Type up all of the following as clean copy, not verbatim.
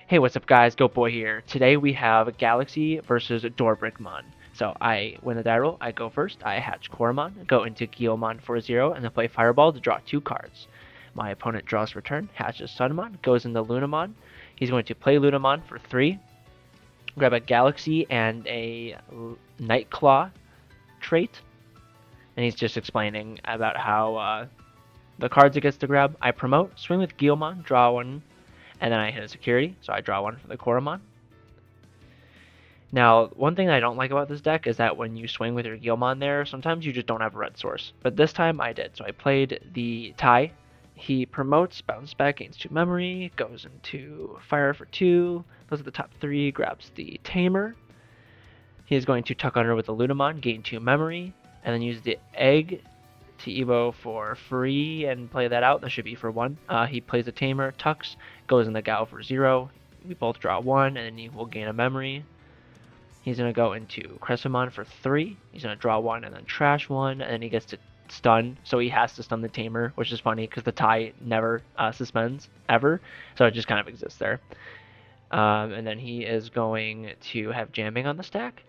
Hey, what's up guys? Goat Boy here. Today we have Galaxy versus Dorbickmon. So I win the die roll, I go first, I hatch Koromon, go into Guilmon for 0, and then play Fireball to draw 2 cards. My opponent draws for turn, hatches Sunmon, goes into Lunamon. He's going to play Lunamon for 3, grab a Galaxy and a Nightclaw trait, and he's just explaining about how the cards it gets to grab. I promote, swing with Guilmon, draw 1, and then I hit a security, so I draw 1 for the Koromon. Now, one thing I don't like about this deck is that when you swing with your Guilmon there, sometimes you just don't have a red source. But this time I did, so I played the Tai. He promotes, bounce back, gains 2 memory, goes into fire for 2, those are the top 3, grabs the Tamer. He is going to tuck under with the Lunamon, gain 2 memory, and then use the Egg to Evo for free and play that out. That should be for 1. He plays the Tamer, tucks, goes in the Gal for 0. We both draw 1, and then he will gain a memory. He's going to go into Crescimon for 3. He's going to draw 1 and then trash 1, and then he gets to stun, so he has to stun the Tamer, which is funny because the Tai never suspends, ever, so it just kind of exists there. And then he is going to have jamming on the stack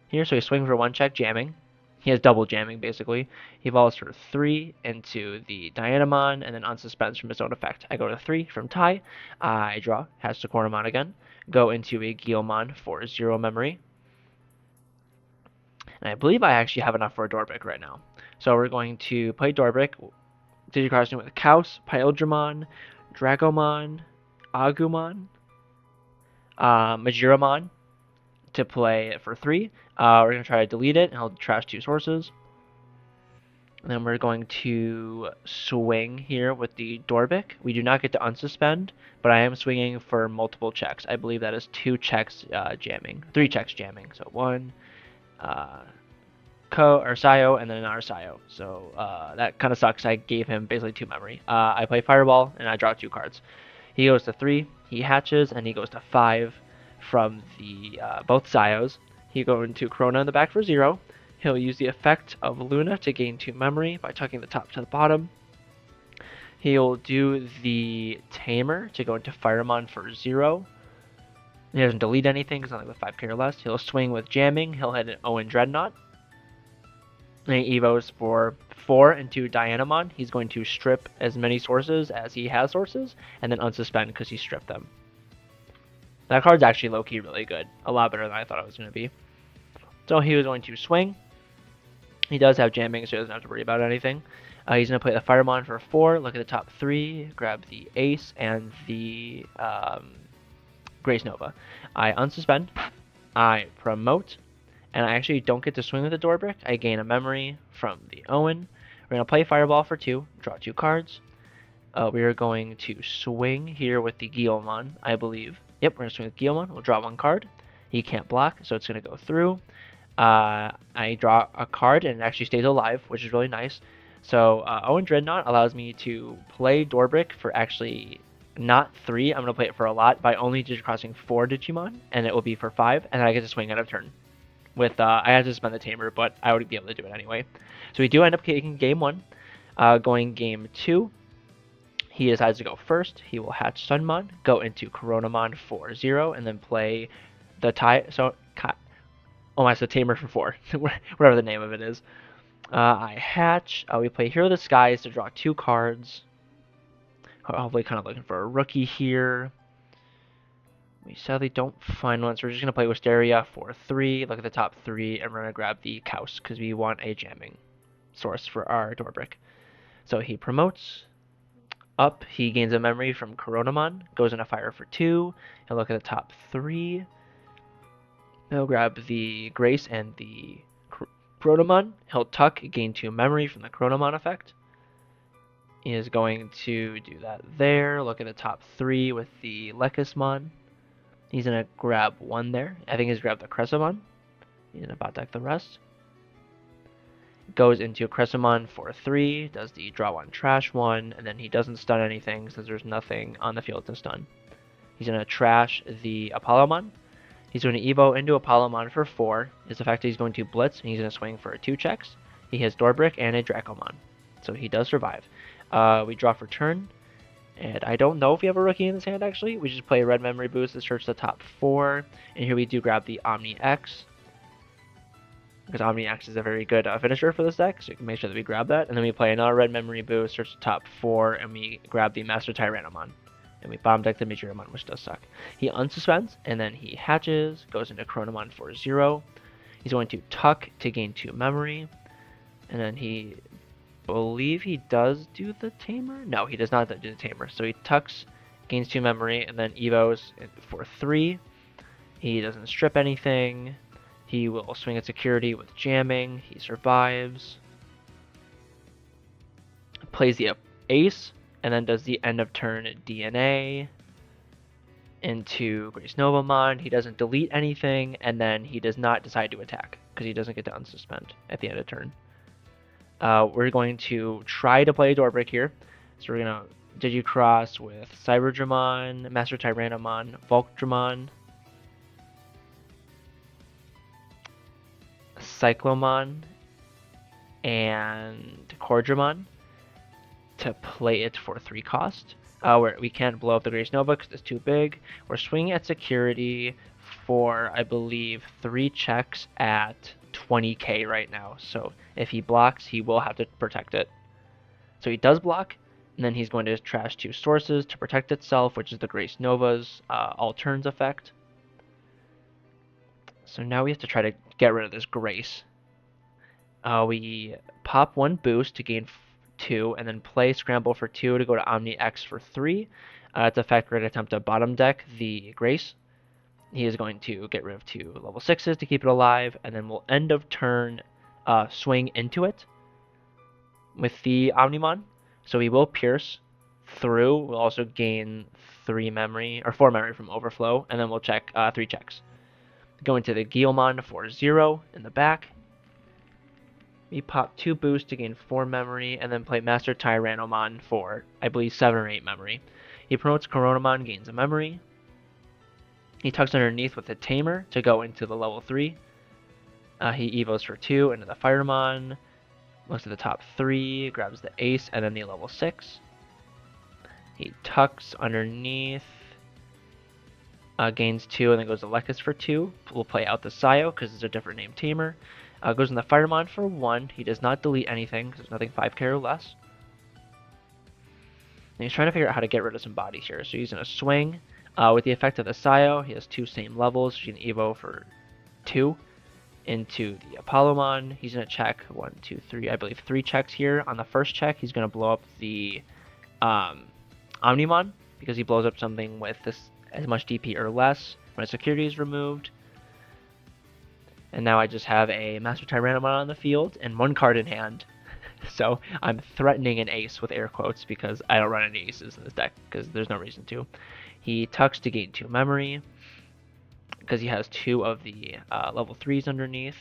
here, so he's swinging for 1 check, jamming. He has double jamming, basically. He evolves for 3 into the Dianamon, and then unsuspends from his own effect. I go to 3 from Tai. I draw, has to Koromon again. Go into a Guilmon for 0 memory. And I believe I actually have enough for a Dorbick right now. So we're going to play Dorbick, Digicrossing with Kaus, Paildramon, Dragomon, Agumon, Majiramon to play for 3. We're going to try to delete it, and I'll trash 2 sources. And then we're going to swing here with the Dorbick. We do not get to unsuspend, but I am swinging for multiple checks. I believe that is 2 checks jamming, 3 checks jamming. So 1, Sayo, and then another Sayo. So that kind of sucks. I gave him basically 2 memory. I play Fireball, and I draw 2 cards. He goes to 3, he hatches, and he goes to 5 from the both Sayos. He goes into Corona in the back for 0. He'll use the effect of Luna to gain 2 memory by tucking the top to the bottom. He'll do the Tamer to go into Firemon for 0. He doesn't delete anything because only with 5k or less. He'll swing with jamming. He'll hit an Owen Dreadnought. And he evos for 4 into Dianamon. He's going to strip as many sources as he has sources, and then unsuspend because he stripped them. That card's actually low-key really good. A lot better than I thought it was going to be. So he was going to swing. He does have jamming, so he doesn't have to worry about anything. He's going to play the Firemon for 4, look at the top 3, grab the Ace and the Grace Nova. I unsuspend, I promote, and I actually don't get to swing with the Dorbick. I gain a memory from the Owen. We're going to play Fireball for 2, draw 2 cards. We are going to swing here with the Guilmon, I believe. Yep, we're going to swing with Guilmon. We'll draw 1 card. He can't block, so it's going to go through. I draw a card and it actually stays alive, which is really nice. So Owen Dreadnought allows me to play Dorbick for actually not 3. I'm going to play it for a lot by only Digicrossing 4 Digimon, and it will be for 5, and then I get to swing out of turn. With I have to spend the Tamer, but I would be able to do it anyway. So we do end up taking game 1. Going game 2, he decides to go first. He will hatch Sunmon, go into Coronamon for 0, and then play the Tai. So oh, I said Tamer for 4, whatever the name of it is. I hatch. We play Hero of the Skies to draw 2 cards. Hopefully kind of looking for a rookie here. We sadly don't find one, so we're just going to play Wisteria for 3, look at the top 3, and we're going to grab the Kaus because we want a jamming source for our Dorbick. So he promotes. Up, he gains a memory from Coronamon, goes into fire for 2, he'll look at the top 3. He'll grab the Grace and the Chronomon. He'll tuck, gain 2 memory from the Chronomon effect. He is going to do that there. Look at the top 3 with the Lekismon. He's going to grab 1 there. I think he's grabbed the Crescimon. He's going to bot deck the rest. Goes into Crescimon for 3, does the draw 1, trash 1, and then he doesn't stun anything since there's nothing on the field to stun. He's going to trash the Apollomon. He's going to Evo into Apollomon for 4. His effect he's going to Blitz, and he's going to swing for 2 checks. He has Dorbrick and a Dracomon, so he does survive. We draw for turn. And I don't know if we have a rookie in this hand, actually. We just play a red memory boost to search the top 4. And here we do grab the Omni X, because Omni X is a very good finisher for this deck, so you can make sure that we grab that. And then we play another red memory boost, search the top 4, and we grab the Master Tyrannomon. And we bottom deck the Meteoromon, which does suck. He unsuspends, and then he hatches, goes into Chronomon for 0. He's going to tuck to gain 2 memory, and then he believe he does do the Tamer? No, he does not do the Tamer. So he tucks, gains 2 memory, and then evos for 3. He doesn't strip anything. He will swing at security with jamming. He survives. Plays the ace, and then does the end of turn DNA into Grace Novamon. He doesn't delete anything, and then he does not decide to attack, because he doesn't get to unsuspend at the end of turn. We're going to try to play Dorbrick here. So we're going to Digicross with Cyberdramon, Master Tyrannomon, Volcdramon, Cyclomon, and Cordramon to play it for 3 cost. Where we can't blow up the Grace Nova because it's too big. We're swinging at security for, I believe, 3 checks at 20k right now. So if he blocks, he will have to protect it. So he does block, and then he's going to trash 2 sources to protect itself, which is the Grace Nova's all turns effect. So now we have to try to get rid of this Grace. We pop 1 boost to gain 2, and then play Scramble for 2 to go to Omni X for 3. Its effect, we're going to attempt to bottom deck the Grace. He is going to get rid of 2 level 6s to keep it alive, and then we'll end of turn swing into it with the Omnimon. So we will pierce through. We'll also gain 3 memory, or 4 memory from Overflow, and then we'll check 3 checks. Go into the Guilmon for 0 in the back. We pop 2 boosts to gain 4 memory, and then play Master Tyrannomon for, I believe, 7 or 8 memory. He promotes Coronamon, gains a memory. He tucks underneath with the Tamer to go into the level 3. He evos for 2 into the Firemon. Looks at the top 3, grabs the Ace, and then the level 6. He tucks underneath, gains 2, and then goes to Lekis for 2. We'll play out the Sio, because it's a different name Tamer. Goes in the Firemon for 1. He does not delete anything, because there's nothing 5k or less. And he's trying to figure out how to get rid of some bodies here. So he's going to swing. With the effect of the Sio, he has 2 same levels. So you can Evo for 2 into the Apollomon. He's going to check 1, 2, 3, I believe 3 checks here. On the first check, he's going to blow up the Omnimon, because he blows up something with this as much DP or less when a security is removed. And now I just have a Master Tyrannomon on the field and 1 card in hand. So I'm threatening an ace with air quotes, because I don't run any aces in this deck, because there's no reason to. He tucks to gain 2 memory, because he has 2 of the level 3s underneath.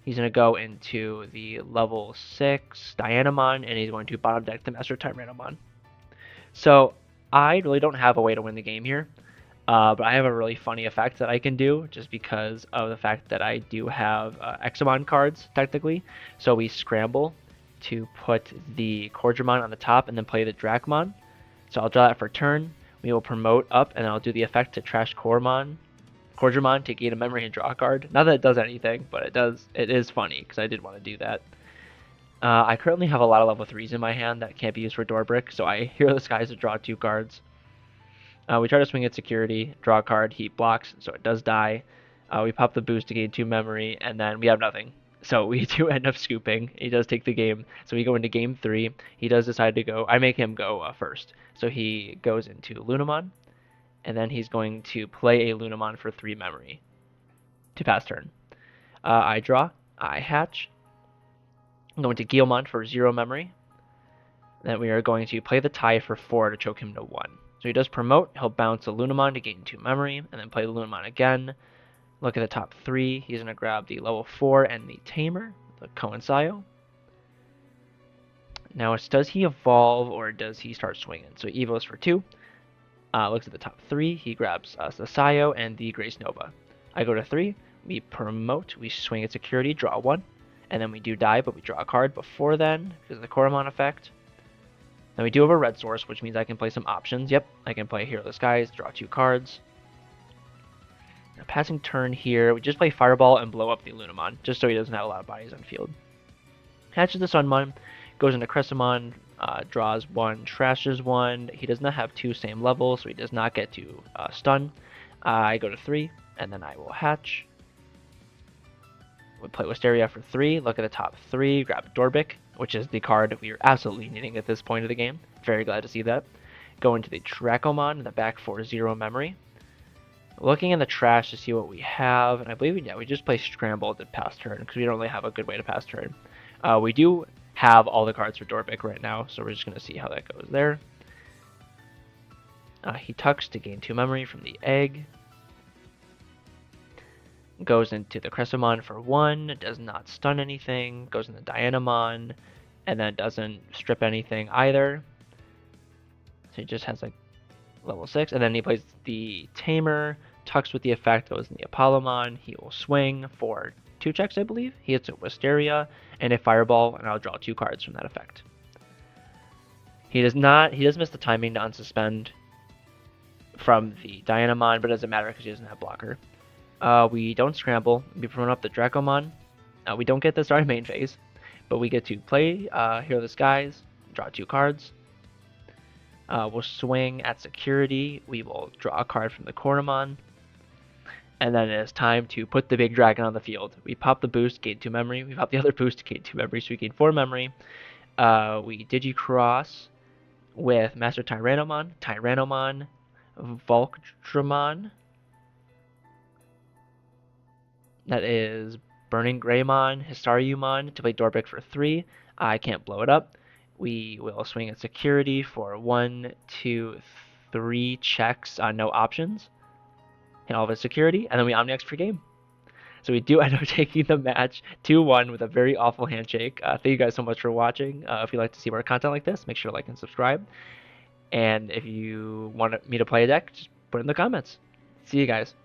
He's going to go into the level 6 Dianamon, and he's going to bottom deck the Master Tyrannomon. So I really don't have a way to win the game here. But I have a really funny effect that I can do, just because of the fact that I do have Examon cards, technically. So we scramble to put the Cordramon on the top and then play the Dracmon. So I'll draw that for turn. We will promote up, and I'll do the effect to trash Cordramon to gain a memory and draw a card. Not that it does anything, but it is funny, because I did want to do that. I currently have a lot of level 3s in my hand that can't be used for Dorbrick, so I Hero the Skies to draw 2 cards. We try to swing at security, draw a card, he blocks, so it does die. We pop the boost to gain 2 memory, and then we have nothing. So we do end up scooping. He does take the game. So we go into game 3. He does decide to go. I make him go first. So he goes into Lunamon, and then he's going to play a Lunamon for 3 memory to pass turn. I draw. I hatch. I'm going to Guilmon for 0 memory. Then we are going to play the tie for 4 to choke him to 1. So he does promote. He'll bounce a Lunamon to gain 2 memory, and then play the Lunamon again. Look at the top 3. He's going to grab the level 4 and the Tamer, the Coinsio. Now, does he evolve, or does he start swinging? So Evos for 2. Looks at the top 3. He grabs the Sio and the Grace Nova. I go to 3. We promote. We swing at security, draw 1. And then we do die, but we draw a card before then, because of the Koromon effect. Then we do have a red source, which means I can play some options. Yep, I can play Hero of the Skies, draw 2 cards. Now, passing turn here, we just play Fireball and blow up the Lunamon, just so he doesn't have a lot of bodies on field. Hatches the Sunmon, goes into Crescimon, draws 1, trashes 1. He does not have 2 same levels, so he does not get to stun. I go to 3, and then I will hatch. We play Wisteria for 3, look at the top 3, grab Dorbick, which is the card we are absolutely needing at this point of the game. Very glad to see that. Go into the Dracomon in the back for 0 memory. Looking in the trash to see what we have, and I believe we just play Scramble to pass turn, because we don't really have a good way to pass turn. We do have all the cards for Dorbick right now, so we're just going to see how that goes there. He tucks to gain 2 memory from the egg. Goes into the Crescimon for 1, does not stun anything, goes into Dianamon, and then doesn't strip anything either. So he just has like level 6, and then he plays the Tamer, tucks with the effect, goes in the Apollomon, he will swing for 2 checks, I believe. He hits a Wisteria and a Fireball, and I'll draw 2 cards from that effect. He does miss the timing to unsuspend from the Dianamon, but it doesn't matter because he doesn't have blocker. We don't scramble, we promote up the Dracomon. We don't get the start main phase, but we get to play Hero of the Skies, draw 2 cards. We'll swing at security, we will draw a card from the Coromon, and then it is time to put the big dragon on the field. We pop the boost, gain 2 memory, we pop the other boost, gain 2 memory, so we gain 4 memory. We Digicross with Master Tyrannomon, Volcdramon, that is Burning Greymon, Hisariumon to play Dorbick for 3. I can't blow it up. We will swing at security for 1, 2, 3 checks on no options. Hit all of his security, and then we Omniax for game. So we do end up taking the match 2-1 with a very awful handshake. Thank you guys so much for watching. If you'd like to see more content like this, make sure to like and subscribe. And if you want me to play a deck, just put it in the comments. See you guys.